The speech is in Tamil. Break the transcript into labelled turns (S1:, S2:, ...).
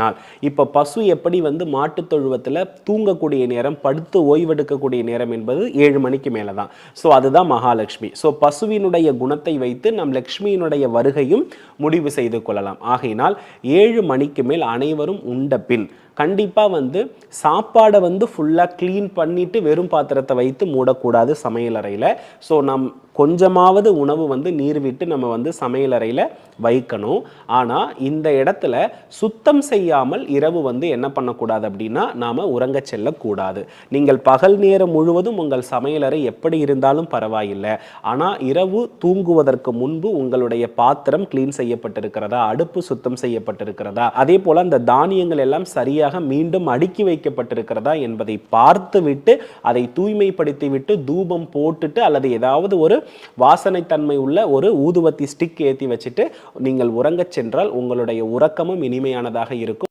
S1: நாள். இப்ப பசு எப்படி வந்து மாட்டுத் தொழுவத்துல தூங்கக்கூடிய நேரம், படுத்து ஓய்வெடுக்கக்கூடிய நேரம் என்பது 7 மணிக்கு மேல தான். ஸோ அதுதான் மகாலட்சுமி. ஸோ பசுவினுடைய குணத்தை வைத்து நம் லட்சுமியினுடைய வருகையும் முடிவு செய்து கொள்ளலாம். ஆகையினால் 7 மணிக்கு மேல் அனைவரும் உண்ட பின் கண்டிப்பா வந்து சாப்பாடை வந்து ஃபுல்லா க்ளீன் பண்ணிட்டு வெறும் பாத்திரத்தை வைத்து மூடக்கூடாது சமையலறையில. ஸோ நம் கொஞ்சமாவது உணவு வந்து நீர் விட்டு நம்ம வந்து சமையலறையில வைக்கணும். ஆனா இந்த இடத்துல சுத்தம் செய்யாமல் இரவு வந்து என்ன பண்ணக்கூடாது அப்படின்னா நாம உறங்க செல்லக்கூடாது. நீங்கள் பகல் நேரம் முழுவதும் உங்கள் சமையலறை எப்படி இருந்தாலும் பரவாயில்லை. ஆனா இரவு தூங்குவதற்கு முன்பு உங்களுடைய பாத்திரம் கிளீன் செய்யப்பட்டிருக்கிறதா, அடுப்பு சுத்தம் செய்யப்பட்டிருக்கிறதா, அதே போல அந்த தானியங்கள் எல்லாம் சரியாக மீண்டும் அடுக்கி வைக்கப்பட்டிருக்கிறதா என்பதை பார்த்துவிட்டு அதை தூய்மைப்படுத்தி விட்டு தூபம் போட்டுட்டு அல்லது ஏதாவது ஒரு வாசனை தன்மை உள்ள ஒரு ஊதுவத்தி ஸ்டிக் ஏற்றி வச்சுட்டு நீங்கள் உறங்கச் சென்றால் உங்களுடைய உறக்கமும் இனிமையானதாக இருக்கும்.